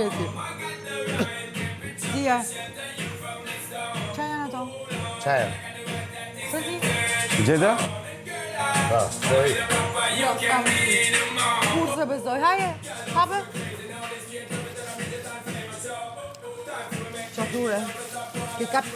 Mirësi. Dia. Çfarë janë ato? Çaja. Se ti? Gjeta? Po, soi. Jo, kam. Kur se bezoj, haje, hape. Qature. Ke kap.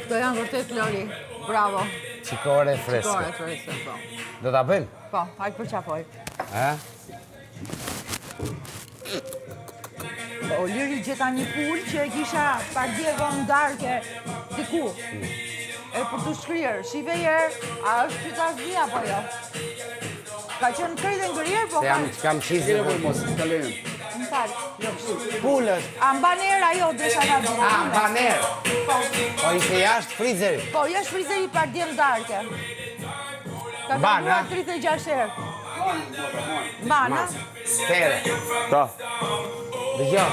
Këto janë vërtet Lori. Bravo. Qikore freske. Qikore freske, po. Do ta bëjmë? Po, hajtë për qafoj. Ha? O Liri gjeta një pul që e kisha pardje vonë darke diku. E për të shkryer, shive herë, a është qytetari apo jo? Ka qenë krejtë ngërjer, po Se kam qizë për mos. Më falë. Pulët. A mban erë ajo desha nga dhëmë. A, baner. Po ishte jashtë frizeri. Po, jashtë frizeri pardje darke. Ka Ban, kaluar ha? 36 herë. Ban, ha? Stere. Ta. Dëgjo.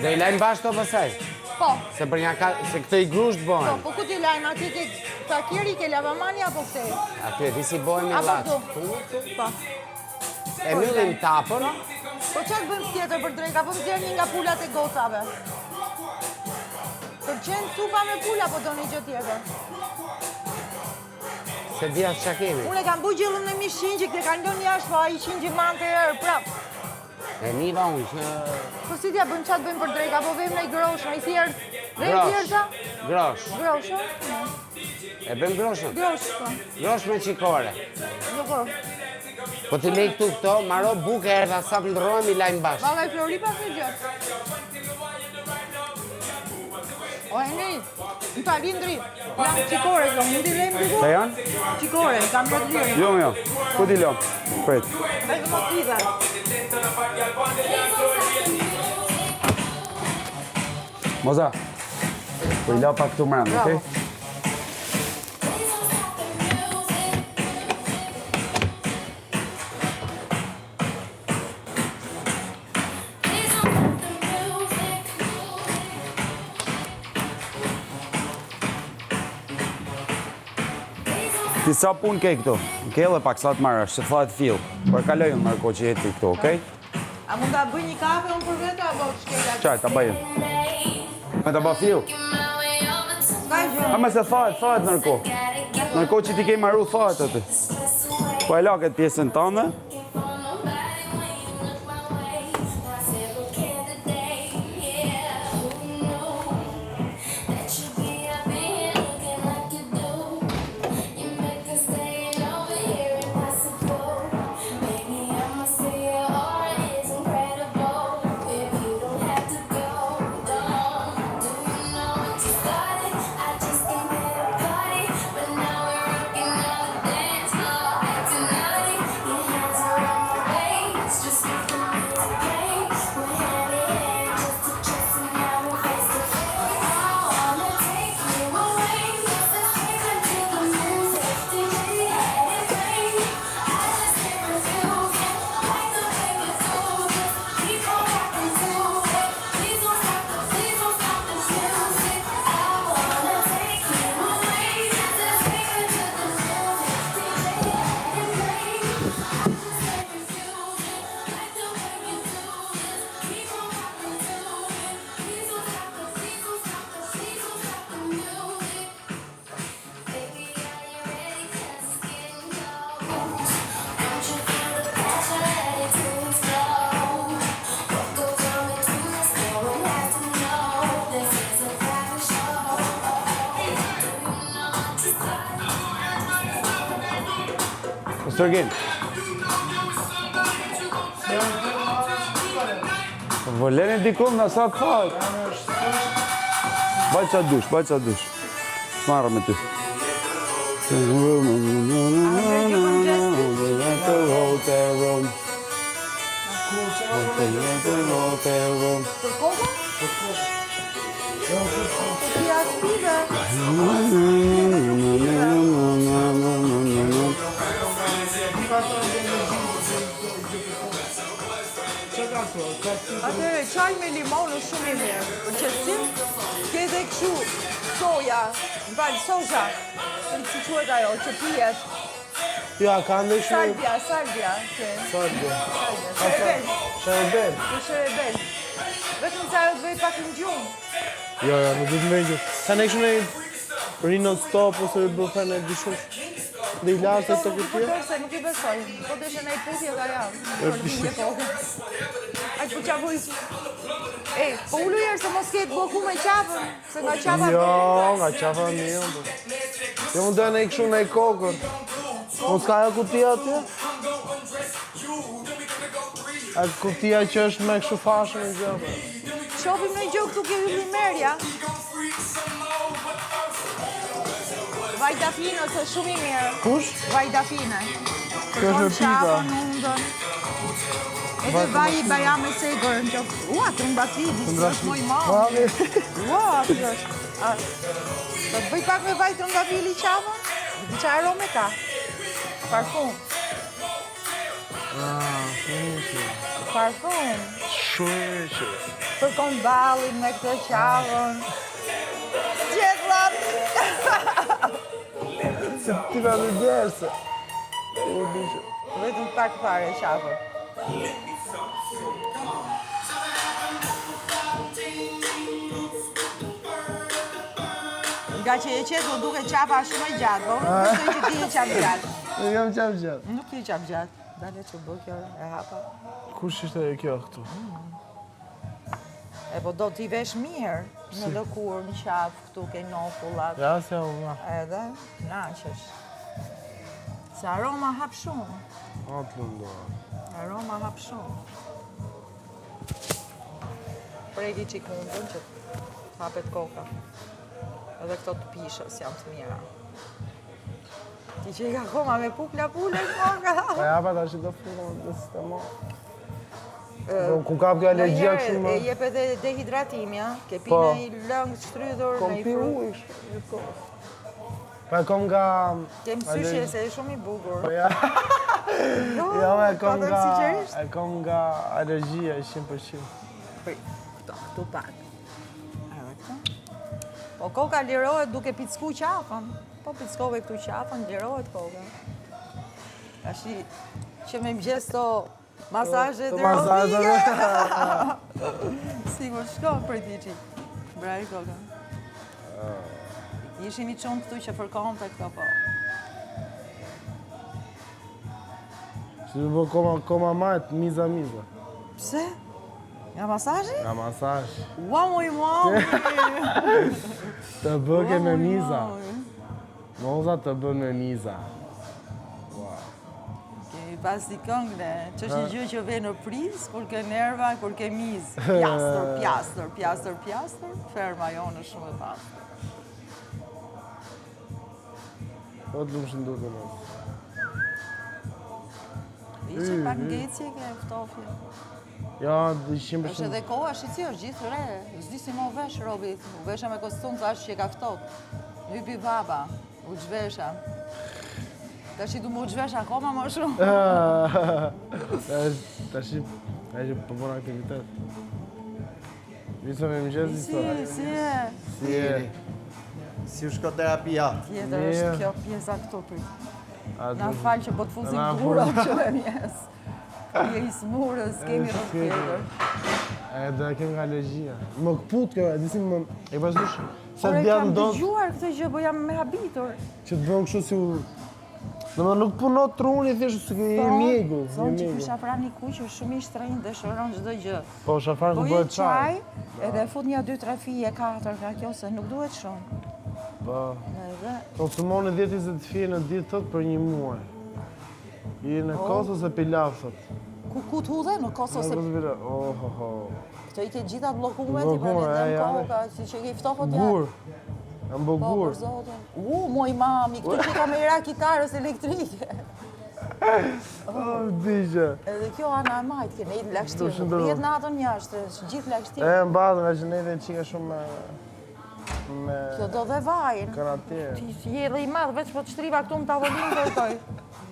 Do i lajmë bashkë to pasaj. Po, Se për një se këtë i grusht po, bojnë. po ku ti lajmë aty ke takiri, ke lavamani apo këtej? Aty e di si bojnë me Apo latë. këtu? Po. E mbyllim tapën. Po çfarë bëjmë tjetër për drejka? Po mësjer një nga pulat e gocave. Përqen supa me pula, po doni gjë tjetër. Se dhja që kemi. Unë e kam bu gjellën në mishin që këtë kanë lënë jashtë, po a i qinë gjimante herë, prap. E niva unë që... Po si t'ja bëjmë qatë bëjmë për drejka, po vejmë në i grosh, në i thjerë. Vejmë Grosh. thjerëta? Grosh. Grosh, o? E bëm groshën. Grosh, po. Grosh me qikore. Joko. Po t'i lej këtu këto, maro buke e dhe sa të ndrojmë i lajmë bashkë. Valla i Flori pas në gjëtë. O, Henry, më ta lindri. Jam qikore, jo, më t'i lejmë diku? Që janë? Qikore, kam për të lirë. Jo, jo. Ku t'i lom? Pret. Vejtë më t'idhe. Moza. Po i la pak këtu mërëndë, Bravo. okej? Ti sa punë ke këtu? Ke edhe pak sa të marrësh, se thajt fill. Po e kaloj unë Marko që jeti këtu, okej? A mund ta bëj një kafe unë për vete, apo shkela? Qaj, ta bëjë. Me ta bë fill. Ka gjë. A me se thajt Marko. Marko që ti ke marru thajt aty. Po e la këtë pjesën tënde. Sërgin. Vëllene dikon në sa të thajt. Baj qa dush, baj qa dush. Marrë me ty. Për kohë? Ti aspive. Atëre, qaj me limon është shumë i mirë. Për qëtësim, ke dhe këshu soja, në valë soja, si quhet ajo, që pijet. Ja, ka ndeshme... Salvia. Salvia. Sherebel. Sherebel. Ke sherebel. Vetëm sa të bëj pak në gjumë. Jo, nuk du të me gjë. Ka ndeshme në Rino Stop ose Ibuprofen e dishush. Dhe i lartë të këtje? Se nuk I besoj. Po deshe në I putje ka jam. Aq po qavuj. Po ullu jerë se mos ketë bloku me qafën. Se nga qafa... Jo, nga qafa një. Jo, më dhe në I këshu në I kokër. Mos ka e kutia atje? A kutia që është me këshu fashën e gjëve. Qofim në gjë këtu ke hylli merja. Vajdafine ose shumë I mirë. Kush? Vajdafine. Kjo është e pika. Qafën, undën. Edhe vaj I bajam e segër në qofë. Ua, trëmbatili, së është moj malë. Ua, kjo është. Do të bëj pak me vaj trëmbatili qafën? Di që arome ka? Parfum. Parfum. Shumë. Përkon balin me këtë qafën. Gjithë latë. Se ti ka në djerse. Vetëm pak fare qafën. Nga që e qetë, do duke qafa shumë e gjatë, po? Besoj që ti e qafë gjatë. Nuk jam qafë gjatë. Nuk ti e qafë gjatë. Dale që bë kjo e hapa. Kush ishte e kjo këtu? E po do t'i vesh mirë në lëkur, në qafë, këtu ke nofullat. Ja, se unë. Edhe, naqesh. Se aroma hap shumë. Atë lëndoa. Aroma hap shumë. Preki qikundën që hapet koka. Edhe këto të pishës janë të mira. Ti që I ka koma me pule koka. Pa japa ta që do fukon dhe sistema. Ku kap kjo alergjia kështu më? E jep edhe dehidratimi, ja? Ke pi në I lëngë shtrydhur, Kom në I pi frut. ujë. Pa kom nga... Kem syshje se e shumë I bukur. Ja, ja me kom patëm nga... sinqerisht. E kom nga alergjia 100%. Këtu pak. Edhe këtu. Po koka lirohet duke picku qafën. Po pickove këtu qafën, lirohet koka. Tashi që me mëgjes to masazhe terapike. Sigur shko për ti që. Braj koka. Ishim I qunë këtu që fërkon të këto po. Që të bë koma majtë, miza. Pse? Nga masazhi? Nga masazh. Ua moj mami! Të bëke me miza. Moza të bën me miza. Kemi pas një këngë, që është një gjë që ve në pris, kur ke nerva, kur ke mizë. Pjastër, ferma jonë është shumë e pasë. Po të lumë shëndu të nësë. Ishe pak ngecje ke ftofje. Ja, 100%. Është edhe koha shqitësi është gjithë re, s'di si mo vesh robit, u vesha me kostum të ashtë që ka ftot. Hypi baba, u gjvesha. Ta që du mu gjvesha akoma më shumë. Ta që përbon aktivitet. Visëm e mëgjes i Si e. Si u shko terapia? Tjetër është kjo pjesa këtu për. Na falë që po të fuzim burot që e mjes. Je I smurës, kemi rrët tjetër. Edhe kem nga alergjia. Më këput kjo, e disi më... E pasdush, se Por të e bjerë kam ndodh dëgjuar këtë gjë, po jam me habitur. që të bën kështu si u... Në më nuk punot truni, thjesht se je mjegu. Thonë që ky shafrani kuq është shumë I shtrenjtë dhe shëron çdo gjë. Po shafran Po ku je bëhet çaj. edhe fut një 2-3 fije, 4 nga kjo, se nuk duhet shumë. Po. Edhe Konsumoni 10-20 fije në ditë thot për një muaj. I në Kosovë ose Pilav thot. ku t'hudhe në Kosovë se këto I ke gjitha blokume, ti përmendem koka, si që ke ftofot janë. Gur. Jam bë Po, gur. për zotin. Moj mami, këtu që ka me ra kitarës elektrike. Digje. Edhe kjo ana e majtë, ke nejtë lakshtirë, nuk prijet natën jashtë, gjithë lakshtirë. E mbazë nga që nejtë qika shumë me... Kjo do dhe vajnë. Kanatirë. Ti je dhe I madhë, veç po të shtriva këtu më tavolinë kërkoj.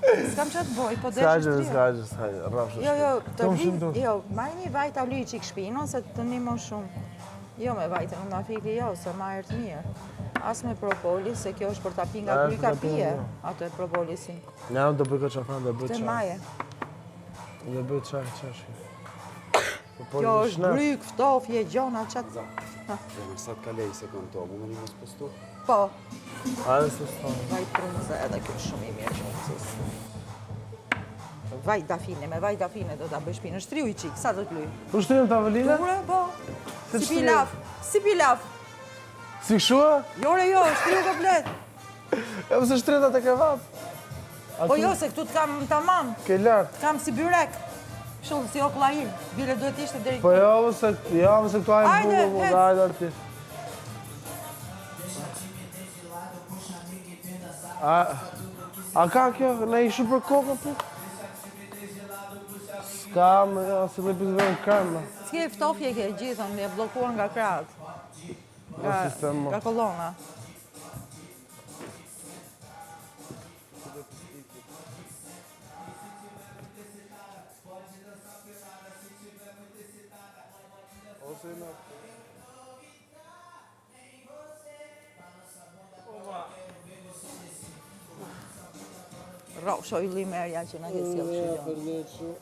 S'kam që të boj, po dhe S'ka gjë, rrafshë. Jo, marrë një vaj t'avli I qik shpinë, ose të një më shumë. Jo me vajtë në mafili jo, se ma erë të mirë. As me propolis, se kjo është për ta pi nga Është kryka nga pi, pije, jo. ato e propolisin. Ja, unë do bëj qafan, do bëj Të çaj. maje. Do bëj çaj. Kjo është bryk, ftofje, gjona, qatë. Në sa të kalej se kënë to, mu me një mos postu? Po, Hajde se s'ton. vaj prunze edhe kjo është shumë i mirë që mësis. Vaj dafine, me vaj dafine do t'a bësh pinë. Shtriu i qikë, sa do t'luj? Po shtrim të avalinat? Ure, po. Se Si shtriu? pilaf, si pilaf. Si shua? Jore jo, shtriu komplet. E pëse shtrita të kevat? Po jo, se këtu t'kam tamam. Ke lartë. Kam si byrek. Shumë si oklahir. Bile duhet ishte deri Po jo, se këtu ajnë Hajde, bugu, hec. hajde artisht. A ka kjo? Ne ishu për kokën, po? S'ka, se me pizverën karma. S'ke ftofje ke gjithën, me blokuar nga kratë. Nga kolona. Rofsho i limerja që në ke sjellë kështu gjë.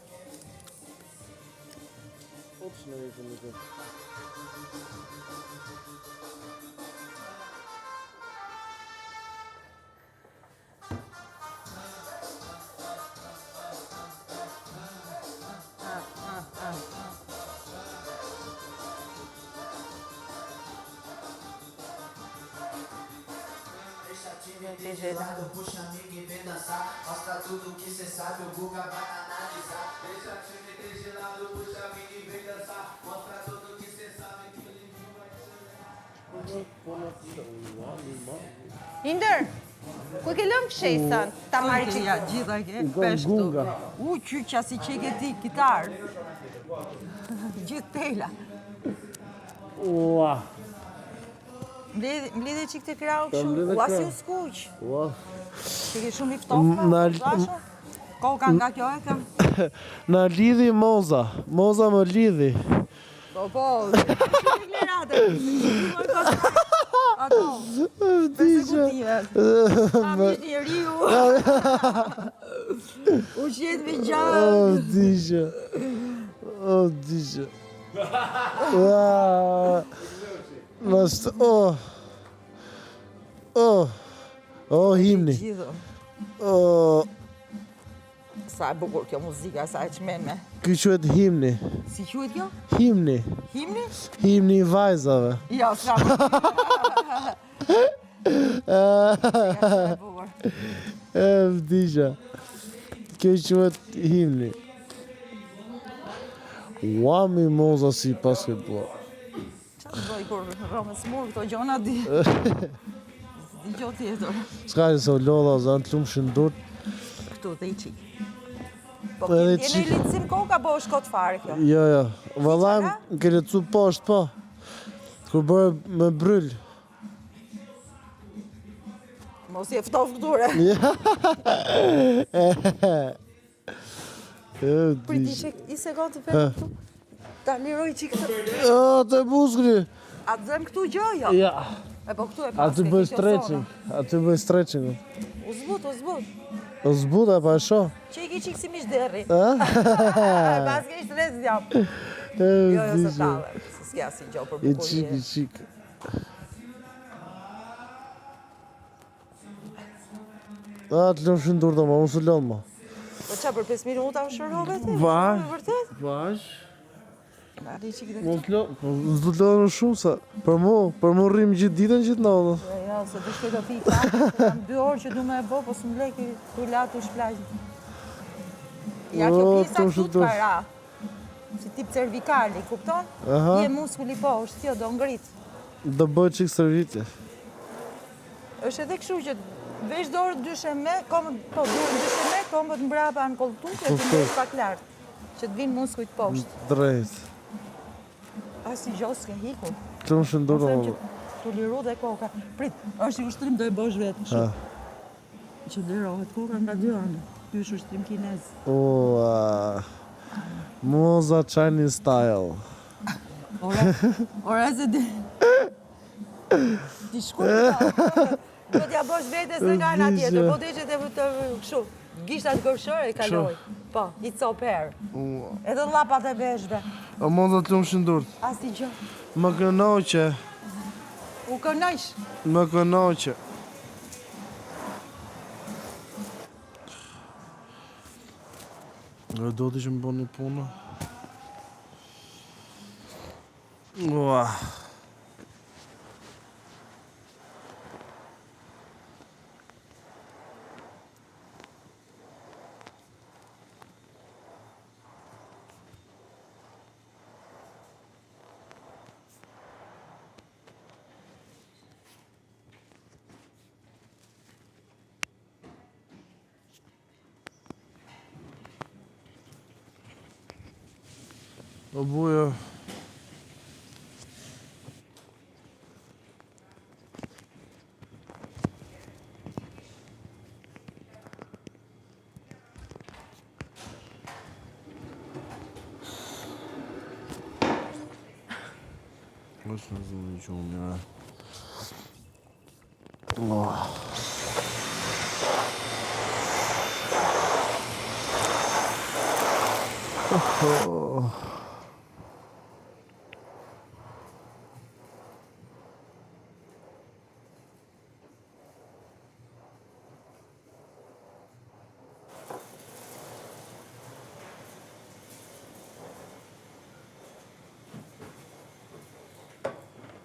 Puxa amiga e vem dançar. Mostra tudo que cê sabe, o Guga vai analisar. Deixa time ter gelado, puxa amiga e vem dançar. Mostra tudo que cê sabe, que o livro vai Inder, ku ke lëmë këshesën? Ta marri që ja, gjitha ke, peshtu. Qyqa si që ke ti, kitar. Gjithë tela. Ua. Mblidhe që këtë krau këshu, ua si u skuq. Ua. Që ke shumë i ftofë, koka nga kjo e kam. Na lidhi Moza. Moza më lidhi. Po, shumë i klerate. Ato, persekutive. Kam ishtë një riu. U qetë me gjallë. Oh, disha. Oh, disha. Nështë, himni. Gjithë. Sa e bukur kjo muzika, sa e qmeme. Ky quhet himni. Si quhet kjo? Himni. Himni? Himni i vajzave. Jo, s'ka. E bukur. Vdisha. Kjo quhet himni. Uami Moza si basketball. Qa të doj kur rëmës murë këto gjona di. Di gjo tjetër. S'ka që se o lodha, zanë të lumë shëndurt. Këtu dhe i qik. Po Edhe kene i qik. litësim koka, po është kotë fare kjo. Jo. Vëllaj, më ke lecu poshtë, po. Kur bërë me bryll. Mos je ftof këture. Priti që i sekundë të përë këtu. Ta liroj qik të... Të buskri. A të zem këtu gjë, jo? Ja. E po këtu e A paske, të bëj stretching. A të bëj stretching. U zbut. O zbuta, pa e shoh. Që i ki qik si mish derri. Paske ishtë rez zjam. Jo, se tale. Se s'kja si gjo për I bukurje. qik. Të lëmë shëndur të ma, unë së lënë ma. Po qa për 5 minuta u shërove ti? Vaj. Shumë e vërtet? Vash. Adi qik dhe Mos këtu. lëmë, s'du të lënë shumë sa. Për mu rrim gjithë ditën gjithë natën. Jo, se të shkoj të pi kafë, kam 2 orë që du me e bo, po s'm lek tu latu shplajnë. Ja kjo O, pisa të këtu shëndur. t'ka ra. Si tip cervikali, kupton? Aha. Je muskulli poshtë, kjo do ngrit. Do bëj qik servitje. Është edhe kështu që veç dorë dyshe me, dorë dyshe me, kombët mbrapa në kolltuq e të mbesh pak lartë, që të vinë muskujt poshtë. Drejt. Asi gjo s'ke hiku. Të lëmë shëndur Po të them ma. që tu liru dhe koka. Prit, është i ushtrim do e bosh vetë. Që lirohet koka nga 2 anë. Ky është ushtrim kinez. Moza Chinese style. Ora se di... Ti shkurë, do t'ja bosh vetës në nga nga tjetër, po të ishte të këshu. Gishtat gërshore i kaloj. Po, i coper. Edhe lapat e veshve. A mund të më shëndurt. Asi gjë. Më kënoqe. U kënojsh. Më kënoqe. Do të ishë më bëni punë. Ua. O buja. Nasıl hazırlayacağım ya? Oh.